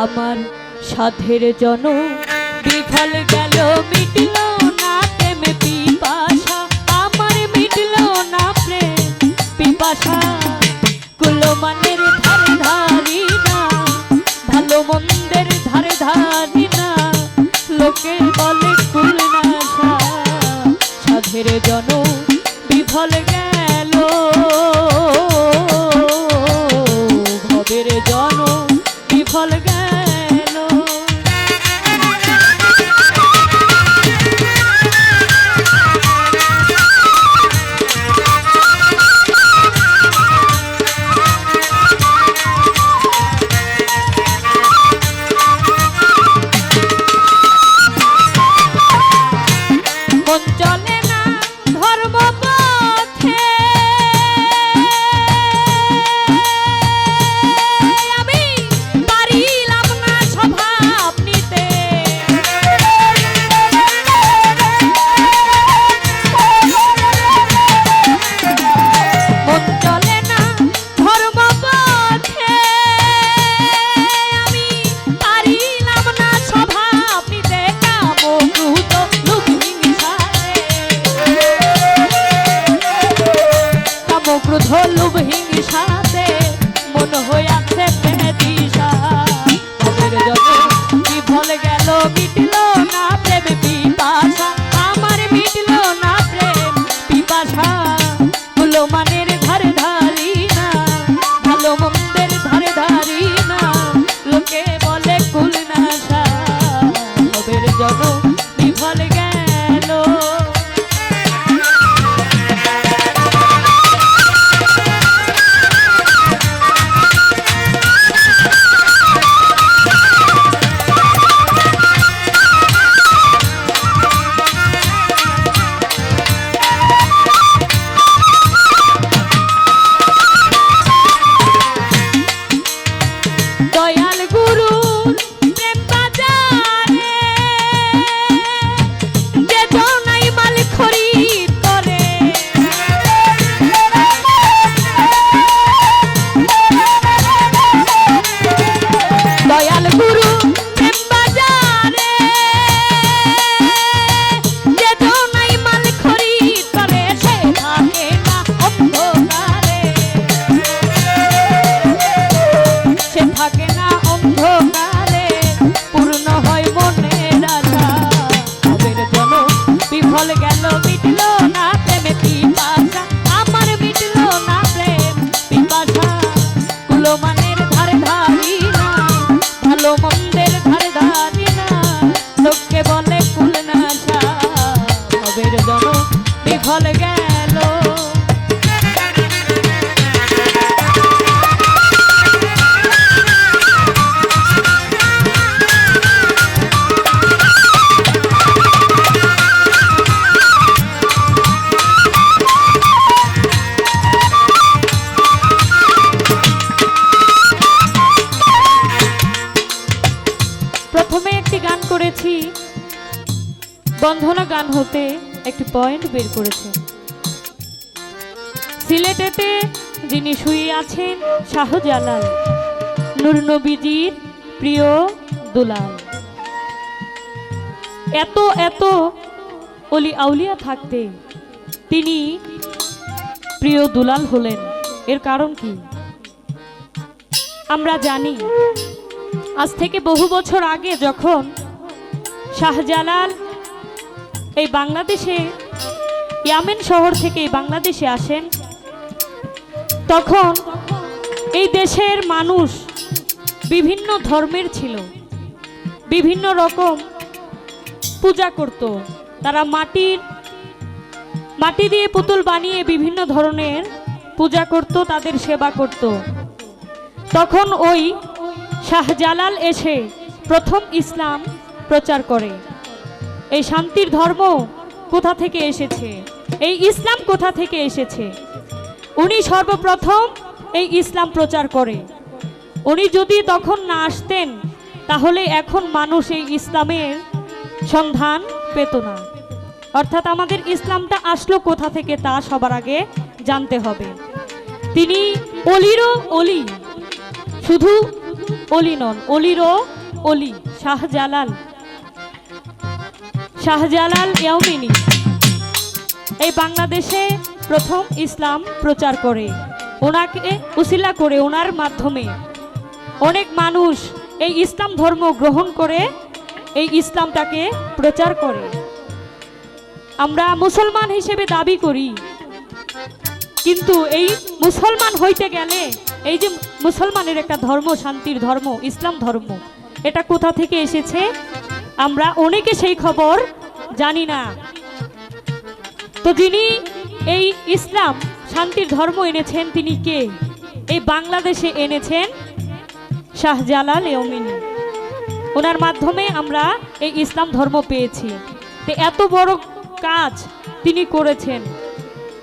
আমার সাধের জন বিফল গেল, মিটল না প্রেম পিপাসা, আমার মিটল না প্রেম পিপাসা। কুলমানের ধারে ধারি না, ভালো মন্দের ধারে ধারি না, লোকে বলে কুলনাশা। সাধের জন বিফল গেল, ভবের জন বিফল গেল। মন চলে না ধর্ম পথে, আমি পারিলাম না স্বভাব নিতে। মন চলে না ধর্ম পথে, আমি পারিলাম না স্বভাব নিতে। কাম ক্রোধ লোভ হিংসাতে, কাম ক্রোধ লোভ হিংসাতে মন হইয়াছে বেদিশা। ভবের জন বিফল গেল, মিটল না প্রেম পিপাসা, আমার মিটল না প্রেম পিপাসা। কুলমানের ধারে ধারি না, ভালো মন্দের ধারে ধারি না, লোকে বলে কুলনাশা। ভবের জন বিফল গেল। দয়াল গুরুর প্রেম বাজারে, যে জনাই মাল খরিদ করে। দয়াল গুরু প্রেম বাজারে, যে জনাই মাল খরিদ করে, সে থাকে না অন্ধকারে, সে থাকে না অন্ধকারে, পূর্ণ হয় মনের আশা। ভবের জন বিফল গেল, মিটল না প্রেম পিপাসা, আমার মিটল না প্রেম পিপাসা। কুলমানের ধারে ধারি না, ভালো মন্দের ধারে ধারি না, লোককে বলে কুলনাশা। ভবের জন বিফল গেল। প্রথমে একটি গান করেছি, বন্ধনা গান হতে একটি পয়েন্ট বের করেছে। সিলেটেতে যিনি শুয়ে আছেন শাহজালাল, নূর নবীজির প্রিয় দুলাল। এত এত অলি আউলিয়া থাকতে তিনি প্রিয় দুলাল হলেন, এর কারণ কি আমরা জানি। আজ থেকে বহু বছর আগে যখন শাহজালাল এই বাংলাদেশে, ইয়ামেন শহর থেকে বাংলাদেশে আসেন, তখন এই দেশের মানুষ বিভিন্ন ধর্মের ছিল, বিভিন্ন রকম পূজা করত। তারা মাটি দিয়ে পুতুল বানিয়ে বিভিন্ন ধরনের পূজা করত, তাদের সেবা করত। তখন ওই শাহজালাল এসে প্রথম ইসলাম প্রচার করে। এই শান্তির ধর্ম কোথা থেকে এসেছে, এই ইসলাম কোথা থেকে এসেছে, উনি সর্বপ্রথম এই ইসলাম প্রচার করে। উনি যদি তখন না আসতেন তাহলে এখন মানুষ এই ইসলামের সন্ধান পেত না। অর্থাৎ আমাদের ইসলামটা আসলো কোথা থেকে তা সবার আগে জানতে হবে। তিনি অলিরও অলি, শুধু অলি নন, অলিরও অলি শাহজালাল, শাহজালাল ইয়ামিনী এই বাংলাদেশে প্রথম ইসলাম প্রচার করে। ওনাকে উসিলা করে, ওনার মাধ্যমে অনেক মানুষ এই ইসলাম ধর্ম গ্রহণ করে এই ইসলামটাকে প্রচার করে। আমরা মুসলমান হিসেবে দাবি করি, কিন্তু এই মুসলমান হইতে গেলে এই যে মুসলমানের একটা ধর্ম, শান্তির ধর্ম, ইসলাম ধর্ম, এটা কোথা থেকে এসেছে আমরা অনেকে সেই খবর জানি না। তো যিনি এই ইসলাম শান্তির ধর্ম এনেছেন তিনি কে? এই বাংলাদেশে এনেছেন শাহজালাল ইয়ামিনী। ওনার মাধ্যমে আমরা এই ইসলাম ধর্ম পেয়েছি। তো এত বড় কাজ তিনি করেছেন।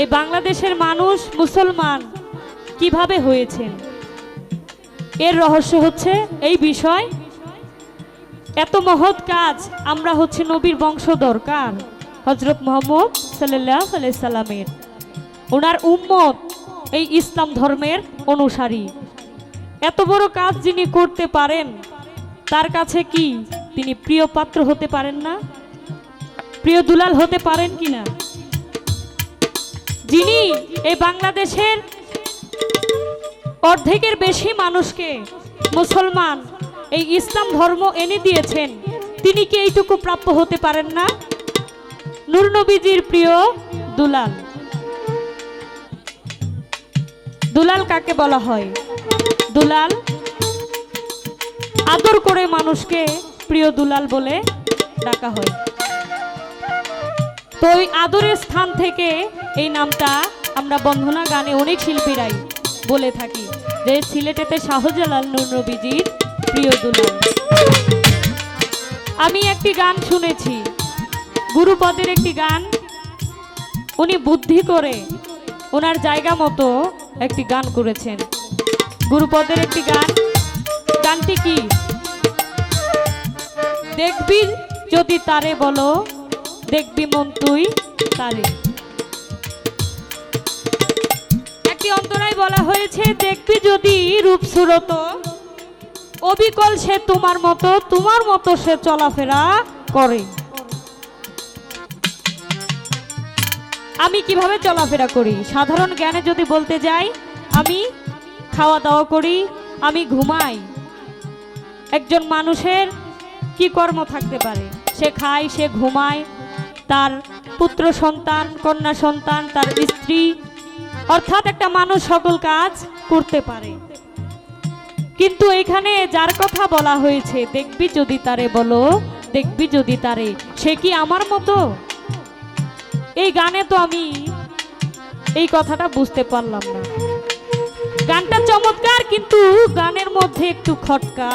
এই বাংলাদেশের মানুষ মুসলমান কিভাবে হয়েছেন, এর রহস্য হচ্ছে এই বিষয়। এত মহৎ কাজ, আমরা হচ্ছে নবীর বংশধর কার? হযরত মুহাম্মদ সাল্লাল্লাহু আলাইহি সাল্লামের, ওনার উম্মত, এই ইসলাম ধর্মের অনুসারী। এত বড় কাজ যিনি করতে পারেন, তার কাছে কি তিনি প্রিয় পাত্র হতে পারেন না? প্রিয় দুলাল হতে পারেন কিনা? যিনি এই বাংলাদেশের অর্ধেকের বেশি মানুষকে মুসলমান, এই ইসলাম ধর্ম এনে দিয়েছেন, তিনি কি এইটুকু প্রাপ্য হতে পারেন না? নূর নবীজির প্রিয় দুলাল। দুলাল কাকে বলা হয়? দুলাল আদর করে মানুষকে প্রিয় দুলাল বলে ডাকা হয়। তো ওই আদরের স্থান থেকে এই নামটা আমরা বন্ধনা গানে অনেক শিল্পীরাই বলে থাকি যে সিলেটেতে শাহজালাল নূর নবীজির প্রিয় দুলাল। আমি একটি গান শুনেছি, গুরুপদের একটি গান, উনি বুদ্ধি করে ওনার জায়গা মতো একটি গান করেছেন। গুরুপদের একটি গান, গানটি কি? দেখবি যদি তারে বলো, দেখবি মন তুই তারে। একটি অন্তরায় বলা হয়েছে, দেখবি যদি রূপ সুরত, অবিকল সে তোমার মতো সে চলাফেরা করে। আমি কিভাবে চলাফেরা করি? সাধারণ জ্ঞানে যদি বলতে যাই, আমি খাওয়া দাওয়া করি, আমি ঘুমাই। একজন মানুষের কি কর্ম থাকতে পারে? সে খায়, সে ঘুমায়, তার পুত্র সন্তান, কন্যা সন্তান, তার স্ত্রী, অর্থাৎ একটা মানুষ সকল কাজ করতে পারে। কিন্তু এখানে যার কথা বলা হয়েছে, দেখবি যদি তারে বলো, দেখবি যদি তারে, সে কি আমার মতো? এই গানে তো আমি এই কথাটা বুঝতে পারলাম না। গানটা চমৎকার, কিন্তু গানের মধ্যে একটু খটকা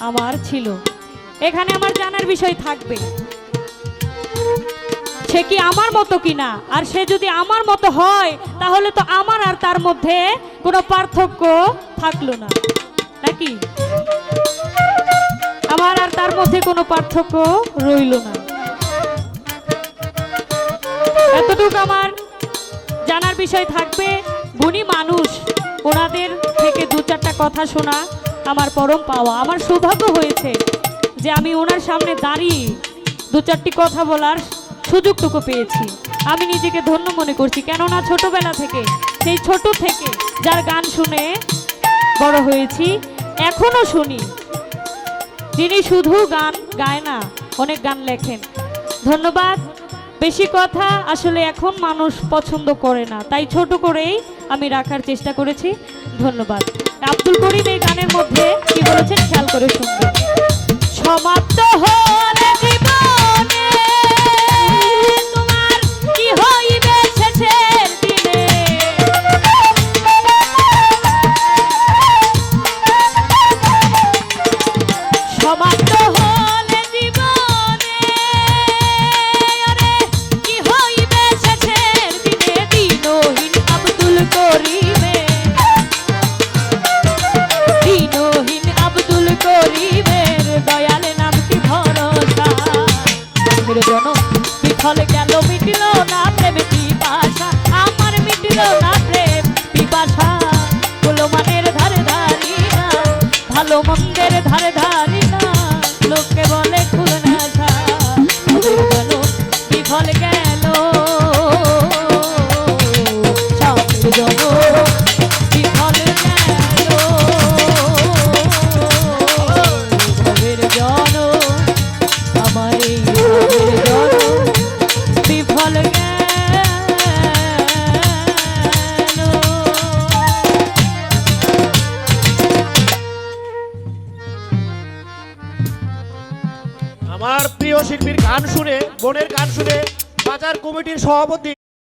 আমার ছিল। এখানে আমার জানার বিষয় থাকবে, সে কি আমার মতো কিনা। আর সে যদি আমার মতো হয়, তাহলে তো আমার আর তার মধ্যে কোনো পার্থক্য থাকলো না, নাকি? আমার আর তার মধ্যে কোনো পার্থক্য রইল না। এতটুকু আমার জানার বিষয় থাকবে। গুণী মানুষ, ওনাদের থেকে দু চারটা কথা শোনা আমার পরম পাওয়া। আমার সৌভাগ্য হয়েছে যে আমি ওনার সামনে দাঁড়িয়ে দু চারটি কথা বলার সুযোগটুকু পেয়েছি। আমি নিজেকে ধন্য মনে করছি, কেননা ছোটবেলা থেকে, সেই ছোট থেকে যার গান শুনে বড় হয়েছি, এখনো শুনি। যিনি শুধু গান গায় না, অনেক গান লেখেন। ধন্যবাদ। বেশি কথা আসলে এখন মানুষ পছন্দ করে না, তাই ছোট করেই আমি রাখার চেষ্টা করেছি। ধন্যবাদ। আব্দুল করিম এই গানের মধ্যে কি বলেছেন খেয়াল করে শুনবেন। সমাপ্ত হলে জীবনে তোমার কি হইবে শেষের দিনে, সমাপ্ত হলে জীবনে কি হইবে শেষের দিনে, দিনহীন আব্দুল করিমে, দিনহীন আব্দুল করিমের দয়াল নামটি ভরসা। জনম বিফল গেল, মিটিল না প্রেম পিপাসা, আমার মিটিল না প্রেম পিপাসা। কুলমানের ধারে ধারি না, ভালো মন্দ আমার প্রিয় শিল্পীর গান শুনে, বোনের গান শুনে বাজার কমিটির সভাপতি